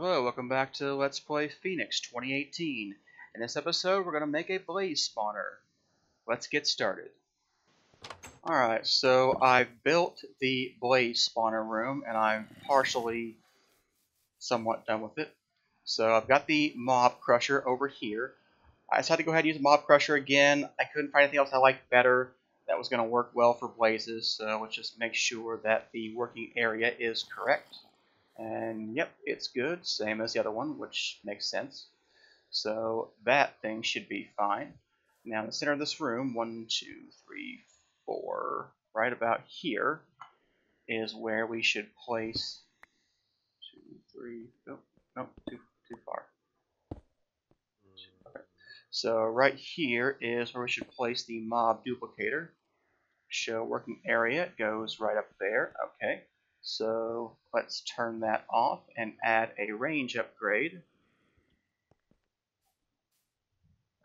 Hello, welcome back to Let's Play Phoenix 2018. In this episode, we're going to make a blaze spawner. Let's get started. Alright, so I've built the blaze spawner room, and I'm partially somewhat done with it. So I've got the mob crusher over here. I decided to go ahead and use the mob crusher again. I couldn't find anything else I liked better that was going to work well for blazes, so let's just make sure that the working area is correct. And yep, it's good, same as the other one, which makes sense. So that thing should be fine. Now in the center of this room, 1, 2, 3, 4, right about here is where we should place 2, 3, no, too far. Okay. So right here is where we should place the mob duplicator. Show working area, it goes right up there. Okay. So let's turn that off and add a range upgrade.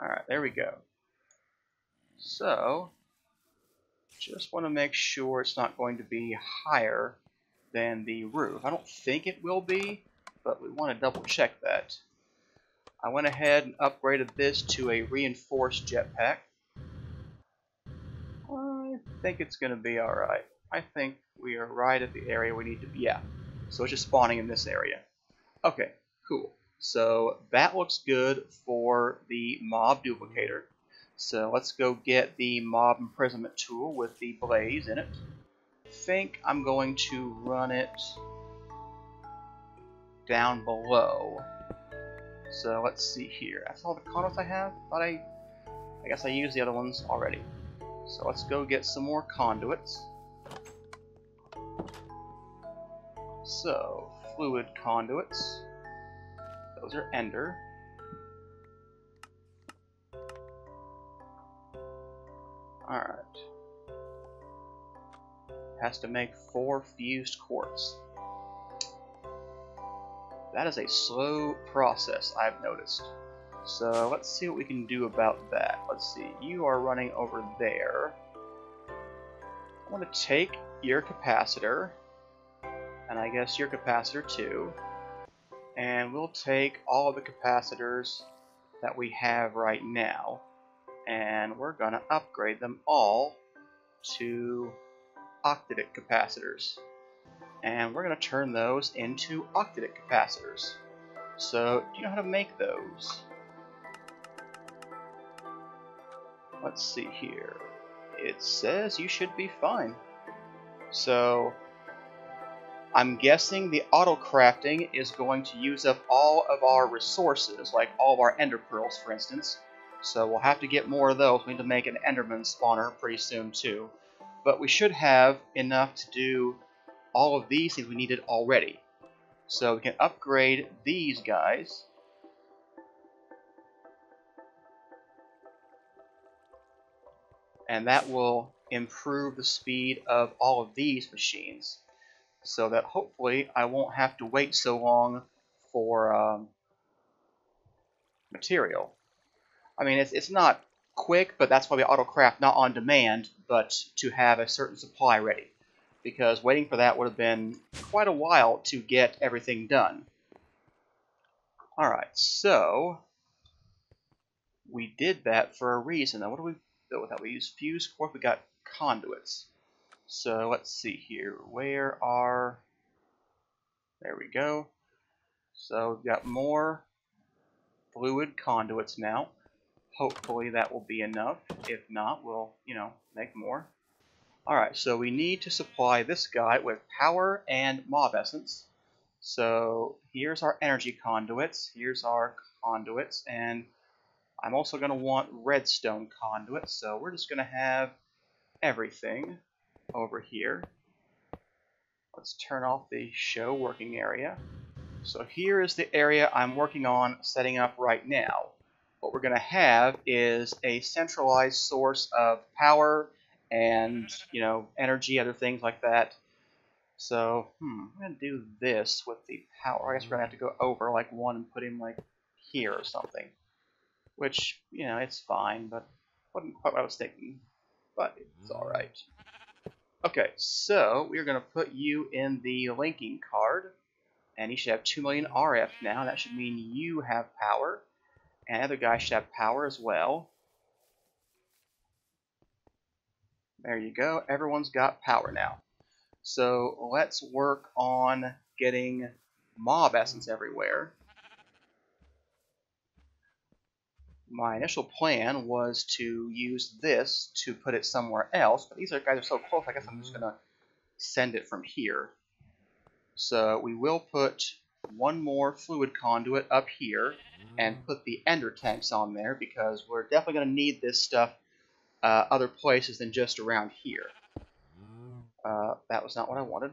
Alright, there we go. So, just want to make sure it's not going to be higher than the roof. I don't think it will be, but we want to double check that. I went ahead and upgraded this to a reinforced jetpack. I think it's going to be alright. I think we are right at the area we need to be. Yeah, so it's just spawning in this area. Okay, cool. So that looks good for the mob duplicator. So let's go get the mob imprisonment tool with the blaze in it. I think I'm going to run it down below. So let's see here. That's all the conduits I have. I guess I used the other ones already. So let's go get some more conduits. So, fluid conduits. Those are ender. Alright. Has to make 4 fused quartz. That is a slow process, I've noticed. So let's see what we can do about that. Let's see, you are running over there. I want to take your capacitor, and I guess your capacitor too, and we'll take all of the capacitors that we have right now, and we're going to upgrade them all to octadic capacitors. And we're going to turn those into octadic capacitors. So, do you know how to make those? Let's see here. It says you should be fine. So, I'm guessing the auto crafting is going to use up all of our resources, like all of our ender pearls, for instance. So we'll have to get more of those. We need to make an enderman spawner pretty soon too. But we should have enough to do all of these things we needed already. So we can upgrade these guys. And that will improve the speed of all of these machines. So that hopefully I won't have to wait so long for material. I mean, it's not quick, but that's why we auto-craft not on demand, but to have a certain supply ready. Because waiting for that would have been quite a while to get everything done. Alright, so we did that for a reason. Now, what do we do with that? We used fused quartz, we got conduits. So let's see here. Where are... There we go. So we've got more fluid conduits now. Hopefully that will be enough. If not, we'll, make more. Alright, so we need to supply this guy with power and mob essence. So here's our energy conduits, here's our conduits, and I'm also going to want redstone conduits, so we're just going to have everything over here. Let's turn off the show working area. So here is the area I'm working on setting up right now. What we're going to have is a centralized source of power and, energy, other things like that. So, I'm going to do this with the power. I guess we're going to have to go over like one and put him like here or something. Which, it's fine, but wasn't quite what I was thinking. But it's alright. Okay, so we're going to put you in the linking card. And you should have 2 million RF now. That should mean you have power. And the other guy should have power as well. There you go. Everyone's got power now. So let's work on getting mob essence everywhere. My initial plan was to use this to put it somewhere else, but these guys are so close, I guess I'm just going to send it from here. So we will put one more fluid conduit up here and put the ender tanks on there because we're definitely going to need this stuff other places than just around here. That was not what I wanted.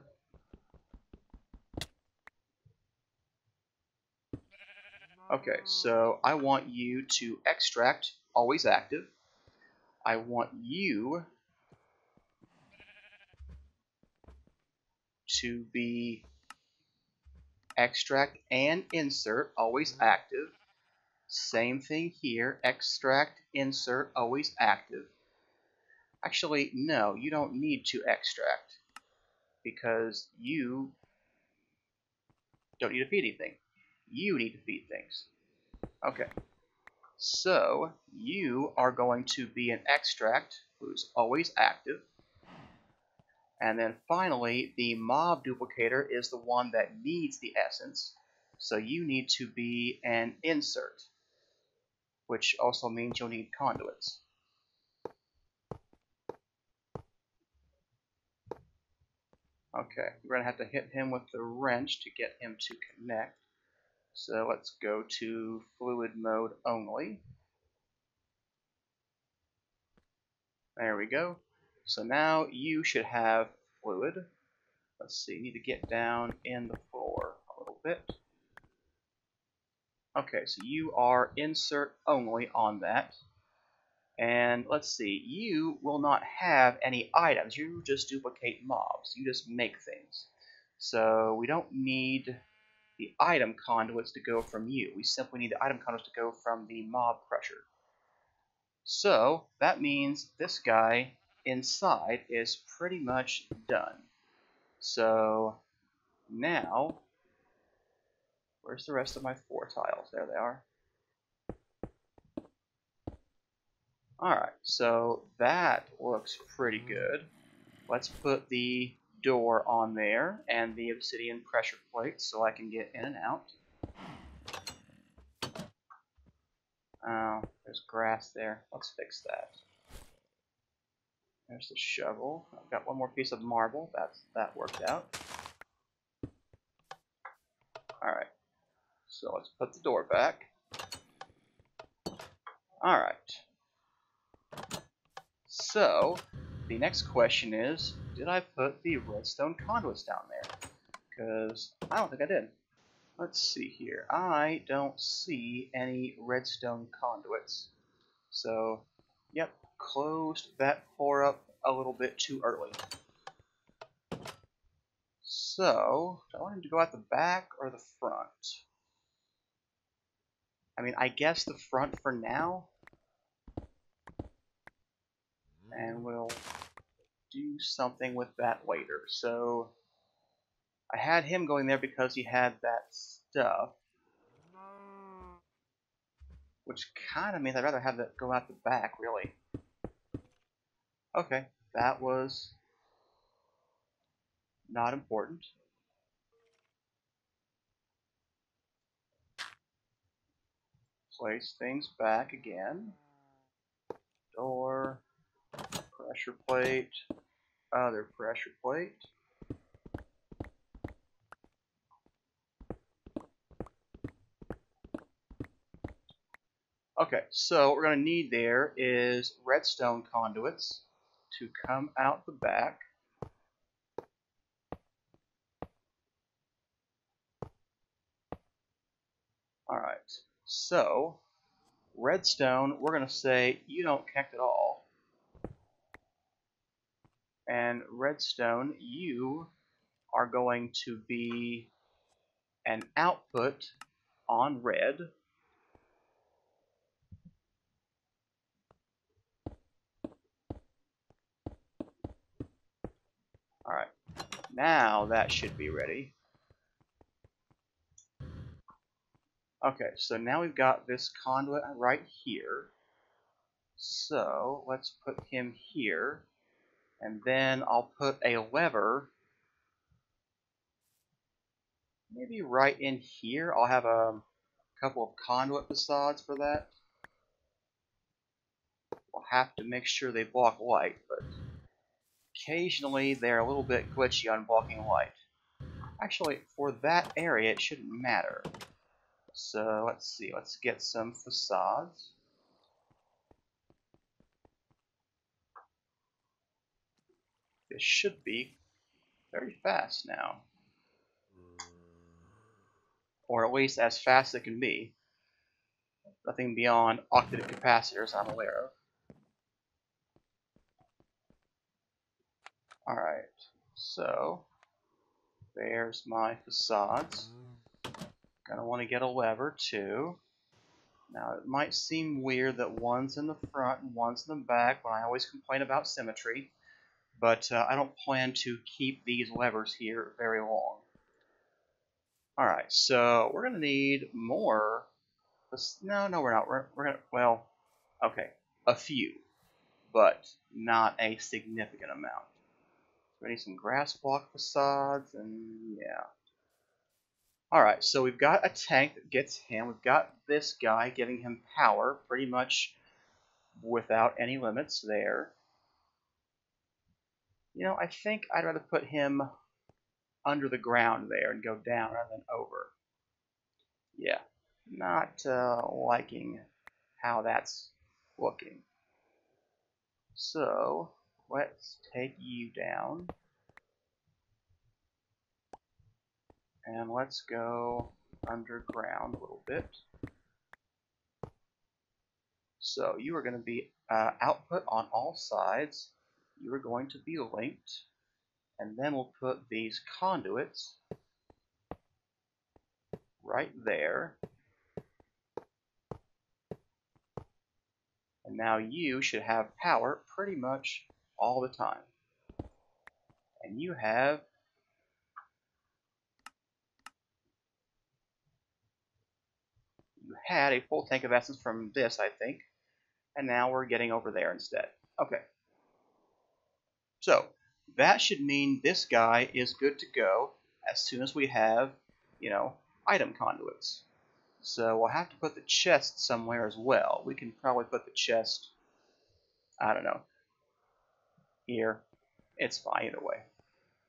Okay, so I want you to extract, always active. I want you to be extract and insert, always active. Same thing here, extract, insert, always active. Actually, no, you don't need to extract because you don't need to feed anything. You need to feed things. Okay, so you are going to be an extract who's always active. And then finally, the mob duplicator is the one that needs the essence. So you need to be an insert, which also means you'll need conduits. Okay, we're going to have to hit him with the wrench to get him to connect. So let's go to fluid mode only. There we go. So now you should have fluid. Let's see, you need to get down in the floor a little bit. Okay, so you are insert only on that. And let's see, you will not have any items. You just duplicate mobs. You just make things. So we don't need the item conduits to go from you. We simply need the item conduits to go from the mob crusher. So that means this guy inside is pretty much done. So now, where's the rest of my 4 tiles? There they are. Alright, so that looks pretty good. Let's put the door on there and the obsidian pressure plate so I can get in and out. Oh, there's grass there. Let's fix that. There's the shovel. I've got one more piece of marble. That worked out. Alright, so let's put the door back. Alright. So, the next question is, did I put the redstone conduits down there? Because I don't think I did. Let's see here. I don't see any redstone conduits. So, yep, closed that pour up a little bit too early. So, do I want him to go out the back or the front? I mean, I guess the front for now. And we'll do something with that later. So, I had him going there because he had that stuff. Which kind of means I'd rather have that go out the back, really. Okay, that was not important. Place things back again. Door, pressure plate, other pressure plate. Okay, so what we're going to need there is redstone conduits to come out the back. Alright, so redstone, we're going to say you don't connect at all. And redstone, you are going to be an output on red. Alright, now that should be ready. Okay, so now we've got this conduit right here. So let's put him here, and then I'll put a lever maybe right in here. I'll have a couple of conduit facades for that. I'll have to make sure they block light, but occasionally they're a little bit glitchy on blocking light. Actually, for that area, it shouldn't matter. So let's see, let's get some facades. This should be very fast now. Or at least as fast as it can be. Nothing beyond octave capacitors I'm aware of. Alright, so there's my facades. Gonna want to get a lever too. Now it might seem weird that one's in the front and one's in the back when I always complain about symmetry, but I don't plan to keep these levers here very long. Alright, so we're gonna need more. No, we're not. We're gonna, well, okay, a few, but not a significant amount. We need some grass block facades, and yeah. Alright, so we've got a tank that gets him. We've got this guy giving him power, pretty much without any limits there. You know, I think I'd rather put him under the ground there and go down rather than over. Yeah, not liking how that's looking. So, let's take you down. And let's go underground a little bit. So you are going to be output on all sides. You are going to be linked. And then we'll put these conduits right there. And now you should have power pretty much all the time. And you have had a full tank of essence from this, I think. And now we're getting over there instead. Okay. So that should mean this guy is good to go as soon as we have, you know, item conduits. So we'll have to put the chest somewhere as well. We can probably put the chest, I don't know, here. It's fine either way.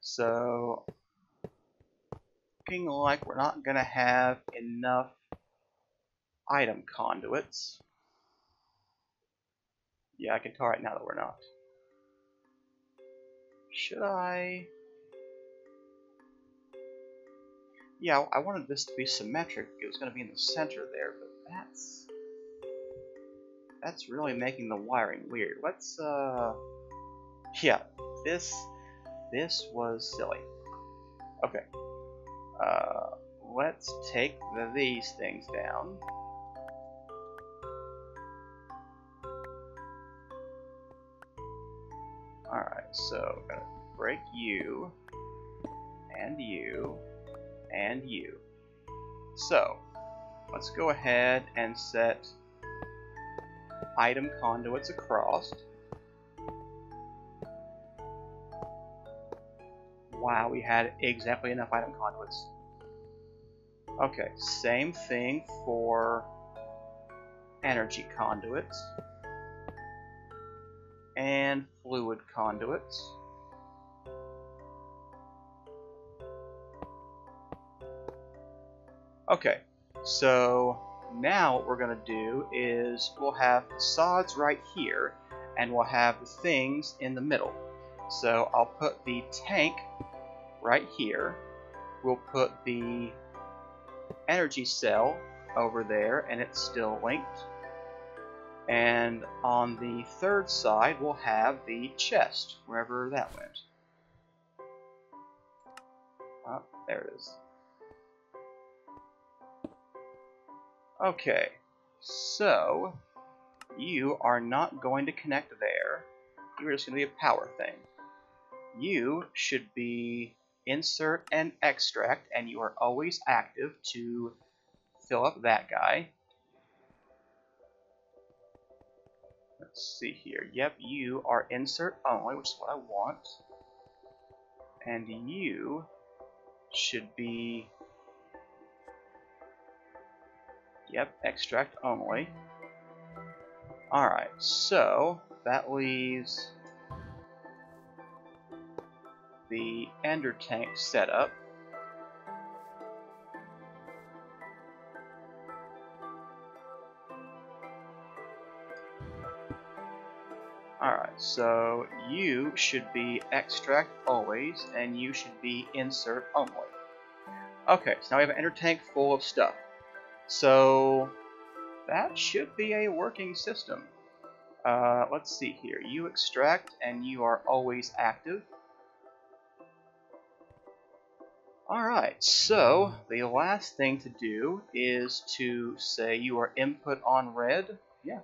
So, looking like we're not going to have enough item conduits. Yeah, I can tell right now that we're not. Should I? Yeah, I wanted this to be symmetric. It was going to be in the center there, but that's really making the wiring weird. Let's yeah, this was silly. Okay. Let's take these things down. Alright, so I'm gonna break you, and you, and you. So, let's go ahead and set item conduits across. Wow, we had exactly enough item conduits. Okay, same thing for energy conduits and fluid conduits. Okay, so now what we're going to do is we'll have facades right here, and we'll have the things in the middle. So I'll put the tank right here. We'll put the energy cell over there, and it's still linked. And on the third side, we'll have the chest, wherever that went. Oh, there it is. Okay, so you are not going to connect there. You're just going to be a power thing. You should be insert and extract, and you are always active to fill up that guy. Let's see here. Yep, you are insert only, which is what I want. And you should be, yep, extract only. Alright, so that leaves the ender tank setup. Alright, so you should be extract always, and you should be insert only. Okay, so now we have an ender tank full of stuff. So that should be a working system. Let's see here. You extract, and you are always active. Alright, so the last thing to do is to say you are input on red. Yeah.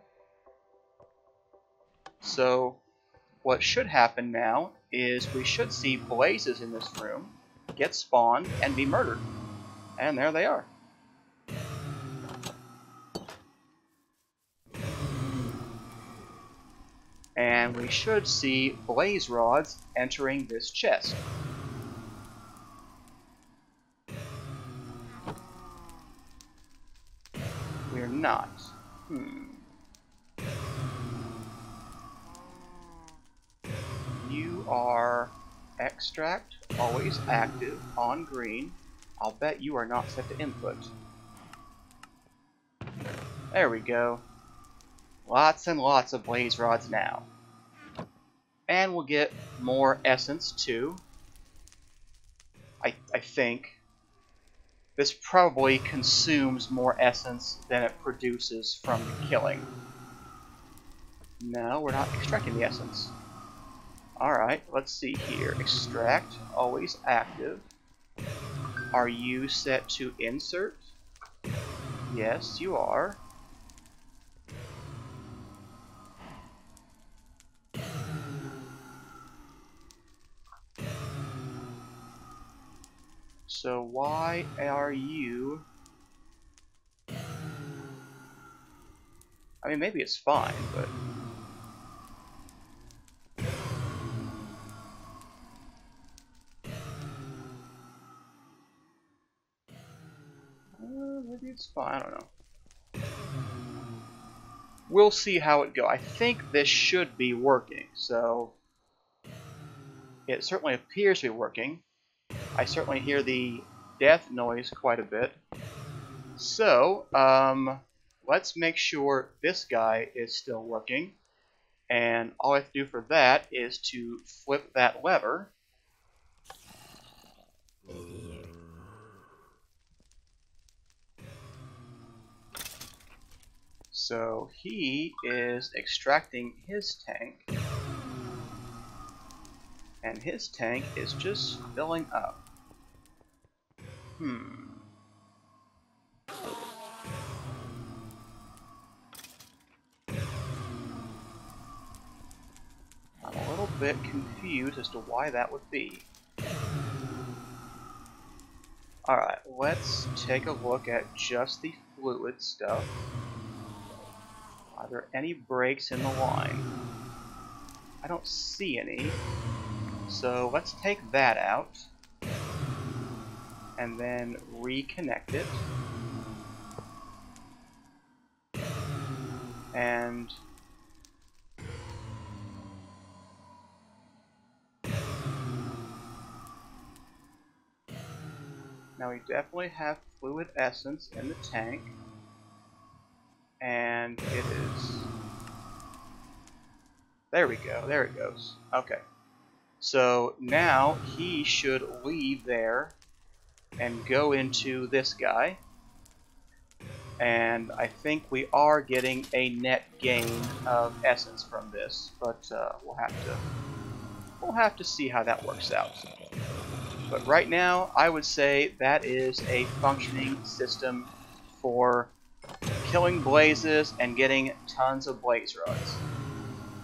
So what should happen now is we should see blazes in this room get spawned and be murdered. And there they are. And we should see blaze rods entering this chest. We're not. You are extract, always active, on green. I'll bet you are not set to input. There we go. Lots and lots of blaze rods now. And we'll get more essence too. I think. This probably consumes more essence than it produces from the killing. No, we're not extracting the essence. Alright, let's see here. Extract, always active. Are you set to insert? Yes, you are. So why are you... I mean, maybe it's fine, but... maybe it's fine, I don't know. We'll see how it goes. I think this should be working, so... It certainly appears to be working. I certainly hear the death noise quite a bit. So, let's make sure this guy is still working. And all I have to do for that is to flip that lever. So he is extracting his tank. And his tank is just filling up. I'm a little bit confused as to why that would be. Alright, let's take a look at just the fluid stuff. Are there any breaks in the line? I don't see any. So let's take that out. And then reconnect it. And now we definitely have fluid essence in the tank. And it is... There we go, there it goes. Okay. So now he should leave there and go into this guy. And I think we are getting a net gain of essence from this, but we'll have to see how that works out. But right now, I would say that is a functioning system for killing blazes and getting tons of blaze rods.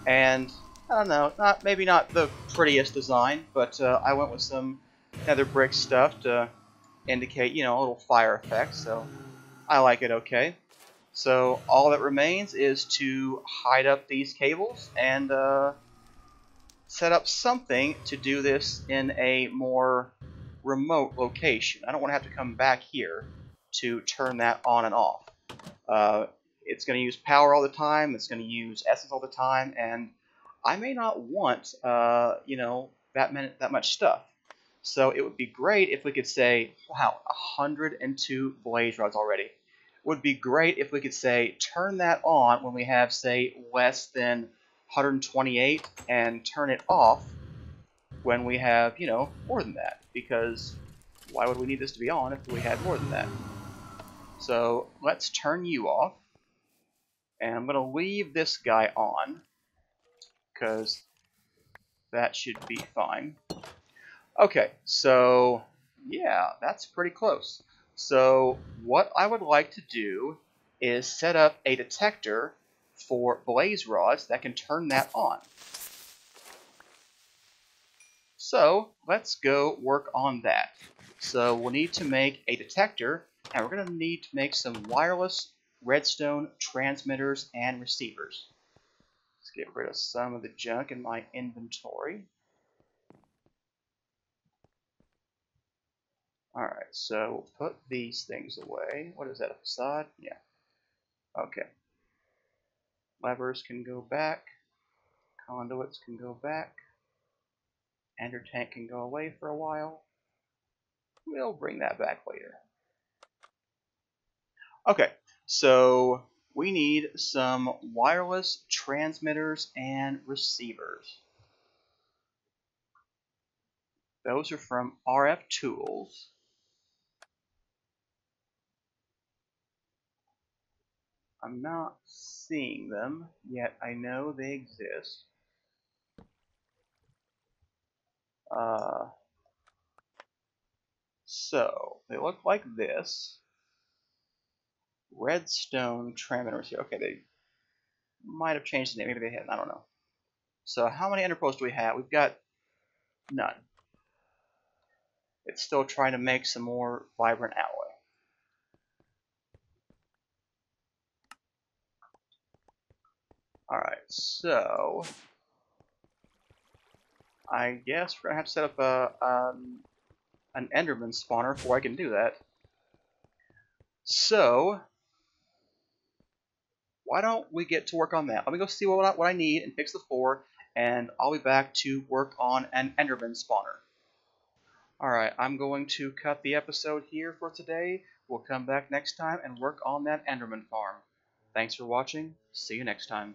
And I don't know, maybe not the prettiest design, but I went with some nether brick stuff to indicate, you know, a little fire effect. So I like it okay. So all that remains is to hide up these cables and set up something to do this in a more remote location. I don't want to have to come back here to turn that on and off. Uh, it's going to use power all the time. It's going to use essence all the time, and I may not want, that much stuff. So it would be great if we could say, wow, 102 blaze rods already. It would be great if we could say, turn that on when we have, say, less than 128, and turn it off when we have, more than that. Because why would we need this to be on if we had more than that? So let's turn you off. And I'm going to leave this guy on, because that should be fine. Okay, so yeah, that's pretty close. So what I would like to do is set up a detector for blaze rods that can turn that on. So let's go work on that. So we'll need to make a detector, and we're going to need to make some wireless redstone transmitters and receivers. Let's get rid of some of the junk in my inventory. Alright, so we'll put these things away. What is that, a facade? Yeah. Okay. Levers can go back. Conduits can go back. Ender tank can go away for a while. We'll bring that back later. Okay, so we need some wireless transmitters and receivers. Those are from RF Tools. I'm not seeing them, yet I know they exist. So, they look like this. Redstone transmitters here. Okay, they might have changed the name. Maybe they hadn't. I don't know. So how many ender pearls do we have? We've got none. It's still trying to make some more vibrant alloy. Alright, so I guess we're going to have to set up an Enderman spawner before I can do that. So, why don't we get to work on that? Let me go see what I need and fix the 4, and I'll be back to work on an Enderman spawner. Alright, I'm going to cut the episode here for today. We'll come back next time and work on that Enderman farm. Thanks for watching. See you next time.